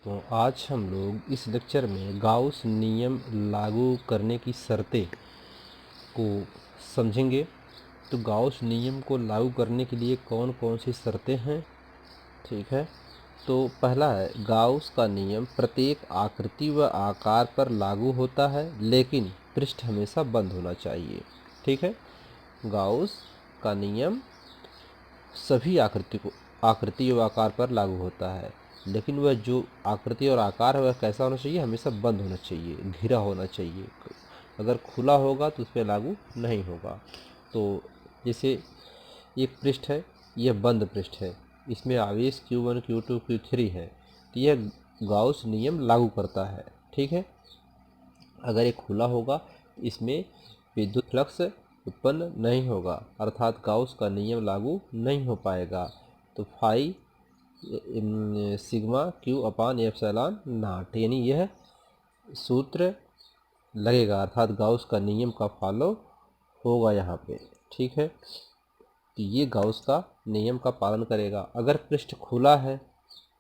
तो आज हम लोग इस लेक्चर में गाउस नियम लागू करने की शर्तें को समझेंगे। तो गाउस नियम को लागू करने के लिए कौन कौन सी शर्तें हैं, ठीक है। तो पहला है, गाउस का नियम प्रत्येक आकृति व आकार पर लागू होता है, लेकिन पृष्ठ हमेशा बंद होना चाहिए, ठीक है। गाउस का नियम सभी आकृति व आकार पर लागू होता है, लेकिन वह जो आकृति और आकार है वह कैसा होना चाहिए, हमेशा बंद होना चाहिए, घिरा होना चाहिए। अगर खुला होगा तो उस पर लागू नहीं होगा। तो जैसे एक पृष्ठ है, यह बंद पृष्ठ है, इसमें आवेश Q1 Q2 Q3 है, तो यह गाउस नियम लागू करता है, ठीक है। अगर ये खुला होगा, इसमें विद्युत फ्लक्स उत्पन्न नहीं होगा, अर्थात गाउस का नियम लागू नहीं हो पाएगा। तो phi sigma Q upon epsilon naught, यानी यह सूत्र लगेगा, अर्थात गाउस का नियम का फॉलो होगा यहाँ पे, ठीक है। तो ये गाउस का नियम का पालन करेगा। अगर पृष्ठ खुला है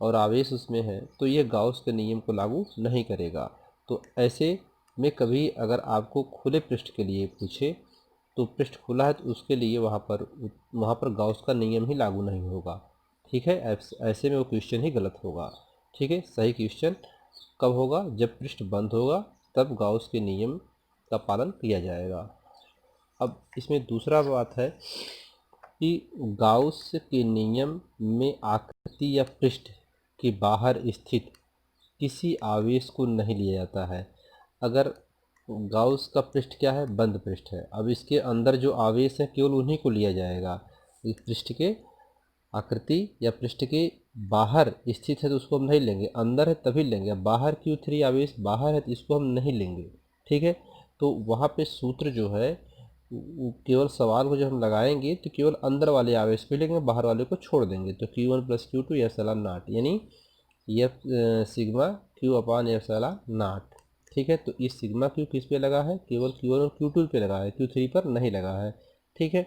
और आवेश उसमें है तो ये गाउस के नियम को लागू नहीं करेगा। तो ऐसे में कभी अगर आपको खुले पृष्ठ के लिए पूछे तो पृष्ठ खुला है तो उसके लिए वहाँ पर गाउस का नियम ही लागू नहीं होगा, ठीक है। ऐसे में वो क्वेश्चन ही गलत होगा, ठीक है। सही क्वेश्चन कब होगा, जब पृष्ठ बंद होगा, तब गाउस के नियम का पालन किया जाएगा। अब इसमें दूसरा बात है कि गाउस के नियम में आकृति या पृष्ठ के बाहर स्थित किसी आवेश को नहीं लिया जाता है। अगर गाउस का पृष्ठ क्या है, बंद पृष्ठ है, अब इसके अंदर जो आवेश है केवल उन्हीं को लिया जाएगा। इस पृष्ठ के आकृति या पृष्ठ के बाहर स्थित है तो उसको हम नहीं लेंगे, अंदर है तभी लेंगे। अब बाहर Q3 आवेश बाहर है तो इसको हम नहीं लेंगे, ठीक है। तो वहाँ पे सूत्र जो है केवल सवाल को जब हम लगाएंगे तो केवल अंदर वाले आवेश को लेंगे, बाहर वाले को छोड़ देंगे। तो Q1 + Q2 एप्सिलॉन नॉट, यानी यह sigma Q upon epsilon not, ठीक है। तो इस सिग्मा Q किस पे लगा है, केवल Q1 और Q2 पे लगा है, Q3 पर नहीं लगा है, ठीक है।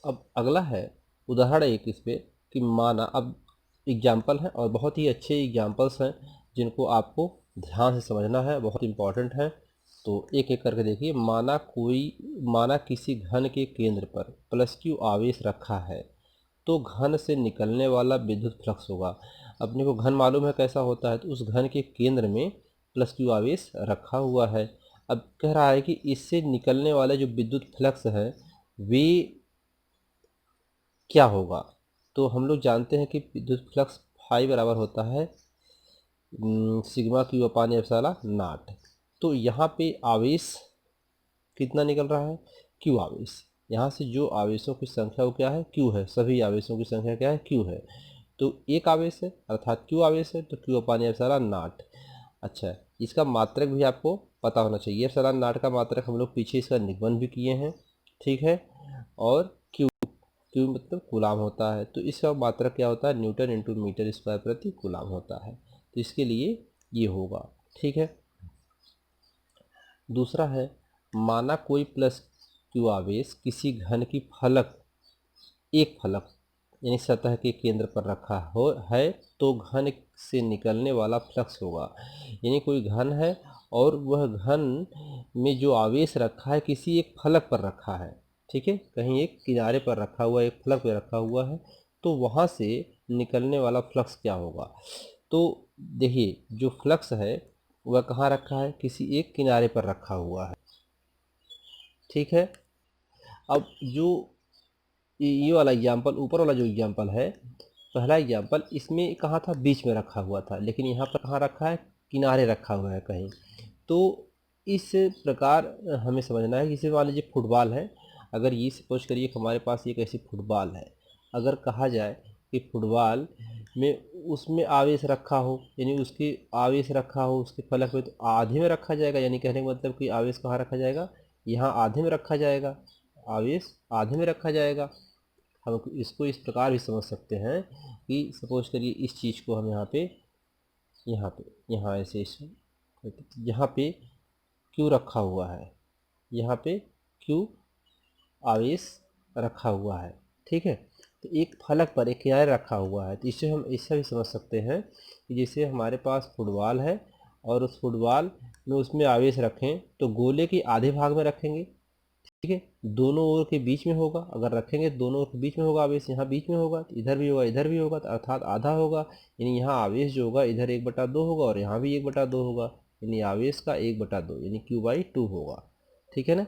अब अगला है उदाहरण एक इस पे कि माना, अब एग्जाम्पल है और बहुत ही अच्छे एग्जाम्पल्स हैं जिनको आपको ध्यान से समझना है, बहुत इंपॉर्टेंट है। तो एक एक करके देखिए। माना किसी घन के केंद्र पर +Q आवेश रखा है, तो घन से निकलने वाला विद्युत फ्लक्स होगा। अपने को घन मालूम है कैसा होता है, तो उस घन के केंद्र में +Q आवेश रखा हुआ है। अब कह रहा है कि इससे निकलने वाले जो विद्युत फ्लक्स है वे क्या होगा। तो हम लोग जानते हैं कि विद्युत फ्लक्स फाई बराबर होता है sigma Q upon epsilon not. तो यहाँ पे आवेश कितना निकल रहा है, Q आवेश। यहाँ से जो आवेशों की संख्या वो क्या है, Q है, सभी आवेशों की संख्या क्या है, Q है। तो एक आवेश है अर्थात Q आवेश है, तो Q अपान एप्सिलॉन नॉट। अच्छा, इसका मात्रक भी आपको पता होना चाहिए। एप्सिलॉन नॉट का मात्रक हम लोग पीछे इसका निगमन भी किए हैं, ठीक है। और Q मतलब कूलाम होता है, तो इसका मात्रक क्या होता है, न्यूटन इंटू मीटर स्क्वायर प्रति कूलाम होता है। तो इसके लिए ये होगा, ठीक है। दूसरा है, माना कोई +Q आवेश किसी घन की एक फलक यानी सतह के केंद्र पर रखा हो है, तो घन से निकलने वाला फ्लक्स होगा। यानी कोई घन है और वह घन में जो आवेश रखा है किसी एक फलक पर रखा है, ठीक है, कहीं एक किनारे पर रखा हुआ है, एक फलक पे रखा हुआ है, तो वहाँ से निकलने वाला फ्लक्स क्या होगा। तो देखिए, जो फ्लक्स है वह कहाँ रखा है, किसी एक किनारे पर रखा हुआ है, ठीक है। अब जो ये वाला एग्जाम्पल, ऊपर वाला जो एग्जाम्पल है, पहला एग्जाम्पल, इसमें कहाँ था, बीच में रखा हुआ था, लेकिन यहाँ पर कहाँ रखा है, किनारे रखा हुआ है कहीं। तो इस प्रकार हमें समझना है कि जैसे मान लीजिए फुटबॉल है, अगर ये सपोज करिए कि हमारे पास एक ऐसी फुटबॉल है, अगर कहा जाए कि फुटबॉल में उसमें आवेश रखा हो, यानी उसकी आवेश रखा हो उसके फलक में, तो आधे में रखा जाएगा, यानी कहने का मतलब कि आवेश कहाँ रखा जाएगा, यहाँ आधे में रखा जाएगा, आवेश आधे में रखा जाएगा। हम इसको इस प्रकार भी समझ सकते हैं कि सपोज करिए इस चीज़ को हम यहाँ ऐसे यहाँ पे क्यों रखा हुआ है, यहाँ पे क्यों आवेश रखा हुआ है, ठीक है। एक फलक पर एक किनारे रखा हुआ है, तो इससे हम ऐसा भी समझ सकते हैं कि जैसे हमारे पास फुटबॉल है और उस फुटबॉल में उसमें आवेश रखें तो गोले के आधे भाग में रखेंगे, ठीक है, दोनों ओर के बीच में होगा, अगर रखेंगे तो दोनों ओर के बीच में होगा आवेश, यहाँ बीच में होगा तो इधर भी होगा इधर भी होगा, तो अर्थात आधा होगा, यानी यहाँ आवेश जो होगा इधर 1/2 होगा और यहाँ भी 1/2 होगा, यानी आवेश का 1/2 यानी Q/2 होगा, ठीक है ना।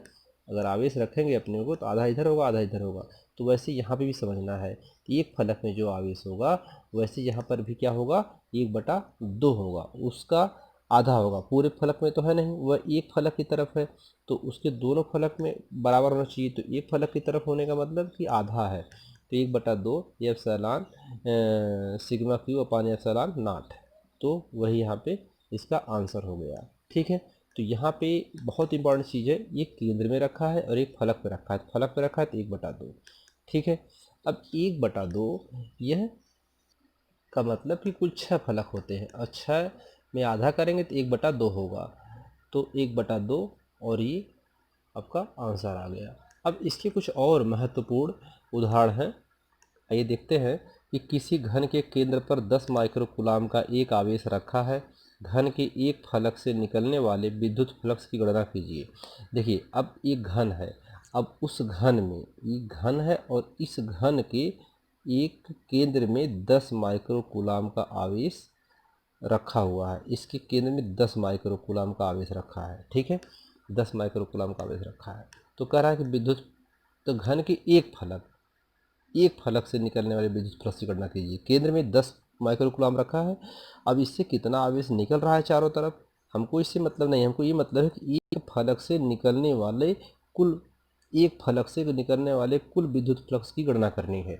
अगर आवेश रखेंगे अपने को तो आधा इधर होगा आधा इधर होगा, तो वैसे यहाँ पे भी समझना है कि एक फलक में जो आवेश होगा वैसे यहाँ पर भी क्या होगा 1/2 होगा, उसका आधा होगा, पूरे फलक में तो है नहीं, वह एक फलक की तरफ है तो उसके दोनों फलक में बराबर होना चाहिए, तो एक फलक की तरफ होने का मतलब कि आधा है, तो 1/2 ये epsilon sigma Q upon epsilon not, तो वही यहाँ पे इसका आंसर हो गया, ठीक है। तो यहाँ पे बहुत इंपॉर्टेंट चीज़ है, ये केंद्र में रखा है और एक फलक पे रखा है, फलक पे रखा है तो 1/2, ठीक है। अब 1/2 यह का मतलब कि कुल 6 फलक होते हैं और 6 में आधा करेंगे तो 1/2 होगा, तो 1/2 और ये आपका आंसर आ गया। अब इसके कुछ और महत्वपूर्ण उदाहरण हैं, आइए देखते हैं कि किसी घन के केंद्र पर 10 माइक्रोकूलाम का एक आवेश रखा है, घन के एक फलक से निकलने वाले विद्युत फ्लक्स की गणना कीजिए। देखिए अब एक घन है, अब उस घन में ये घन है और इस घन के एक केंद्र में 10 माइक्रोकूलाम का आवेश रखा हुआ है, इसके केंद्र में 10 माइक्रोकूलाम का आवेश रखा है, ठीक है, 10 माइक्रोकूलाम का आवेश रखा है, तो कह रहा है कि विद्युत, तो घन के एक फलक से निकलने वाले विद्युत फ्लक्स की गणना कीजिए। केंद्र में 10 माइक्रोकूलाम रखा है, अब इससे कितना आवेश निकल रहा है चारों तरफ, हमको इससे मतलब नहीं, हमको ये मतलब है कि एक फलक से निकलने वाले कुल विद्युत फ्लक्स की गणना करनी है,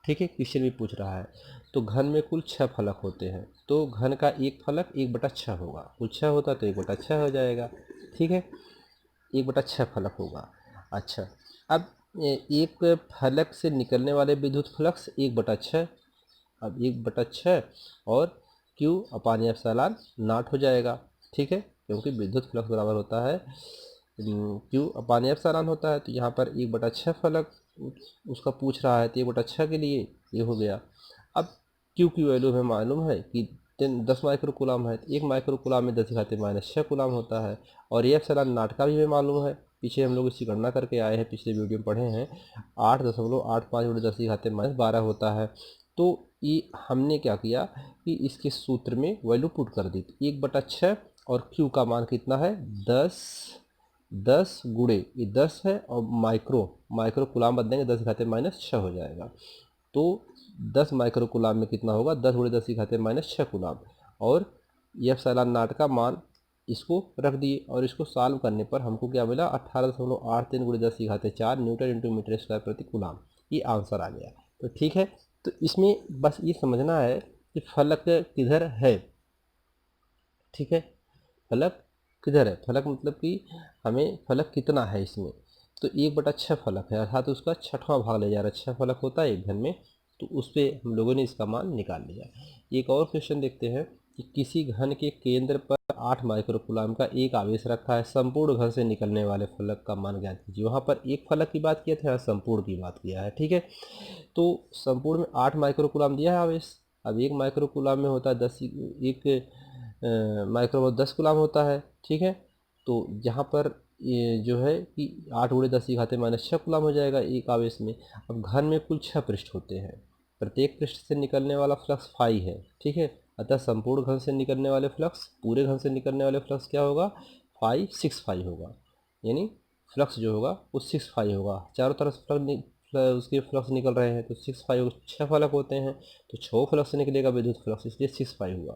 ठीक है, क्वेश्चन भी पूछ रहा है। तो घन में कुल 6 फलक होते हैं, तो घन का एक फलक 1/6 होगा, कुल 6 होता तो 1/6 हो जाएगा, ठीक है, 1/6 फलक होगा। अच्छा, अब एक फलक से निकलने वाले विद्युत फ्लक्स 1/6, अब 1/6 और Q/एप्सिलॉन नॉट हो जाएगा, ठीक है, क्योंकि विद्युत फ्लक्स बराबर होता है Q/एप्सिलॉन होता है, तो यहाँ पर 1/6 फलक उसका पूछ रहा है, तो 1/6 के लिए ये हो गया। अब Q की वैल्यू हमें मालूम है कि 10 माइक्रोकूलाम है, तो 1 माइक्रोकूलाम में 10⁻⁻6 कूलाम होता है, और ये एप्सिलॉन नॉट का भी हमें मालूम है, पीछे हम लोग इसकी गणना करके आए हैं, पिछले वीडियो में पढ़े हैं, 8.85 × 10⁻12 होता है। तो ये हमने क्या किया कि इसके सूत्र में वैल्यू पुट कर दी, 1/6 और Q का मान कितना है 10 गुणे ये 10 है और माइक्रो कूलाम बदलेंगे 10⁻⁻6 हो जाएगा, तो 10 माइक्रो कूलाम में कितना होगा 10 गुणे 10⁻⁻6 कूलाम, और ये एप्सिलॉन नॉट का मान इसको रख दिए और इसको सॉल्व करने पर हमको क्या मिला 18.83 × 10⁻4 न्यूटन इंटू मीटर स्क्वायर प्रति कूलाम, ये आंसर आ गया। तो ठीक है, तो इसमें बस ये समझना है कि फलक किधर है, ठीक है, फलक किधर है, फलक मतलब कि हमें फलक कितना है इसमें, तो 1/6 फलक है, अर्थात उसका 6वां भाग ले जा रहा है, 6 फलक होता है एक घन में, तो उस पर हम लोगों ने इसका मान निकाल लिया। एक और क्वेश्चन देखते हैं कि किसी घन के केंद्र पर 8 माइक्रोकूलाम का एक आवेश रखा है, संपूर्ण घन से निकलने वाले फलक का मान ज्ञात कीजिए। वहाँ पर एक फलक की बात किया था, यहाँ संपूर्ण की बात किया है, ठीक है, तो संपूर्ण में 8 माइक्रोकूलाम दिया है आवेश, अब एक माइक्रोकूलाम में होता है 10, एक माइक्रो 10 कूलाम होता है, ठीक है, तो यहाँ पर ये जो है कि 8 गुणे 10⁻⁻6 कूलाम हो जाएगा एक आवेश में। अब घन में कुल 6 पृष्ठ होते हैं, प्रत्येक पृष्ठ से निकलने वाला फ्लक्स फाई है, ठीक है, अतः संपूर्ण घन से निकलने वाले फ्लक्स, पूरे घन से निकलने वाले फ्लक्स क्या होगा फाई 6 फाई होगा, यानी फ्लक्स जो होगा वो 6 फाई होगा, चारों तरफ फ्लक्स उसके फ्लक्स निकल रहे हैं, तो 6 फाई 6 फलक होते हैं, तो 6 फ्लक्स से निकलेगा विद्युत फ्लक्स, इसलिए 6 फाई हुआ।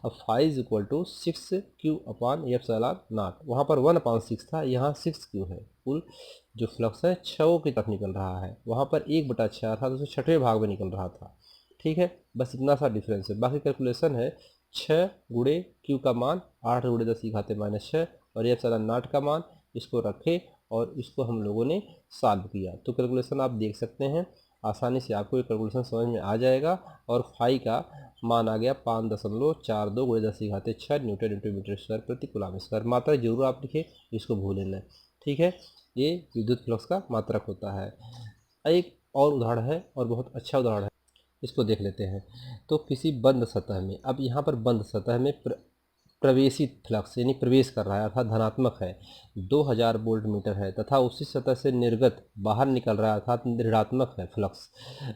अब फाई इज इक्वल टू 6Q/एप्सिलॉन नॉट, वहाँ पर 1/6 था, यहाँ 6Q है, कुल जो फ्लक्स है 6 की तरफ निकल रहा है, वहाँ पर 1/6 था तो उसे 6वें भाग में निकल रहा था, ठीक है, बस इतना सा डिफरेंस है, बाकी कैलकुलेशन है 6 गुणे Q का मान 8 गुणे 10⁻⁻6 और एप्सिलॉन नॉट का मान, इसको रखे और इसको हम लोगों ने सॉल्व किया, तो कैलकुलेशन आप देख सकते हैं, आसानी से आपको ये कैलकुलेशन समझ में आ जाएगा, और फाई का मान आ गया 5.42 गुणे 10⁻6 न्यूटन इंटू मीटर स्क्वायर प्रति कूलाम स्क्वायर। मात्रक जरूर आप लिखे, इसको भूलें न, ठीक है, ये विद्युत फ्लक्स का मात्रक होता है। एक और उदाहरण है और बहुत अच्छा उदाहरण है, इसको देख लेते हैं। तो किसी बंद सतह में, अब यहाँ पर बंद सतह में प्रवेशी फ्लक्स यानी प्रवेश कर रहा है अर्थात धनात्मक है, 2000 वोल्ट मीटर है, तथा उसी सतह से निर्गत बाहर निकल रहा है अर्थात ऋणात्मक है फ्लक्स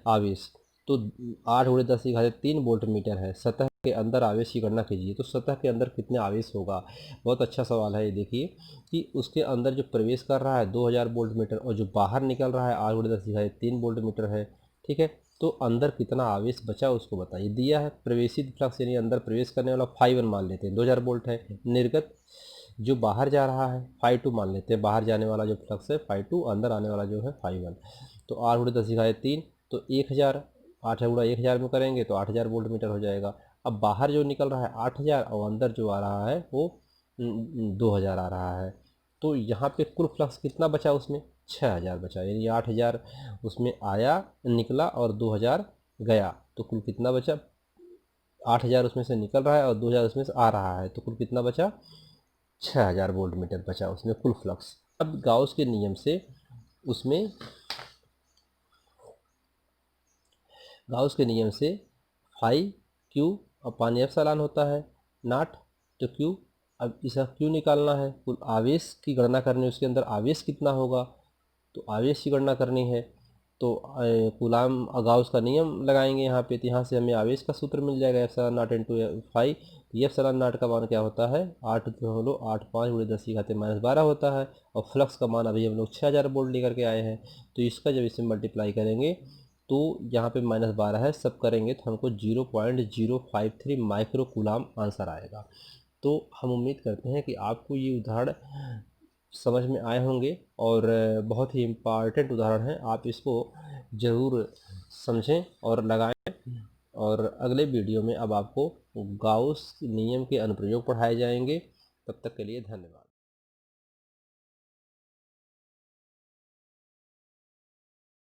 आवेश, तो 8×10⁻³ वोल्ट मीटर है। सतह के अंदर आवेश की गणना कीजिए। तो सतह के अंदर कितने आवेश होगा, बहुत अच्छा सवाल है ये। देखिए कि उसके अंदर जो प्रवेश कर रहा है 2000 वोल्ट मीटर और जो बाहर निकल रहा है 8×10⁻³ वोल्ट मीटर है, ठीक है। तो अंदर कितना आवेश बचा उसको बताइए। दिया है प्रवेशित फ्लक्स यानी अंदर प्रवेश करने वाला φ1 मान लेते हैं 2000 वोल्ट है, निर्गत जो बाहर जा रहा है φ2 मान लेते हैं, बाहर जाने वाला जो फ्लक्स है φ2, अंदर आने वाला जो है φ1। तो 8×10⁻³ तो 1000, 8×1000 में करेंगे तो 8000 वोल्ट मीटर हो जाएगा। अब बाहर जो निकल रहा है 8000 और अंदर जो आ रहा है वो 2000 आ रहा है। तो यहाँ पे कुल फ्लक्स कितना बचा, उसमें 6000 बचा, यानी 8000 उसमें आया निकला और 2000 गया, तो कुल कितना बचा, 8000 उसमें से निकल रहा है और 2000 उसमें से आ रहा है, तो कुल कितना बचा, 6000 वोल्ट मीटर बचा उसमें कुल फ्लक्स। अब गाउस के नियम से उसमें गाउस के नियम से फाई क्यू अपान एप्सिलॉन होता है नॉट, तो क्यू, अब इसका क्यू निकालना है, कुल आवेश की गणना करनी है, उसके अंदर आवेश कितना होगा, तो आवेश की गणना करनी है। तो कूलाम गाउस का नियम लगाएंगे यहाँ पे, तो यहाँ से हमें आवेश का सूत्र मिल जाएगा एप्सिलॉन नॉट इंटू फाई। ये एप्सिलॉन नॉट का मान क्या होता है, 8.85×10⁻12 होता है, और फ्लक्स का मान अभी हम लोग 6000 वोल्ट लेकर के आए हैं। तो इसका जब इसे मल्टीप्लाई करेंगे तो यहाँ पे -12 है, सब करेंगे तो हमको 0.053 माइक्रो कूलाम आंसर आएगा। तो हम उम्मीद करते हैं कि आपको ये उदाहरण समझ में आए होंगे और बहुत ही इम्पॉर्टेंट उदाहरण है, आप इसको ज़रूर समझें और लगाएं। और अगले वीडियो में अब आपको गाउस नियम के अनुप्रयोग पढ़ाए जाएंगे। तब तक के लिए धन्यवाद।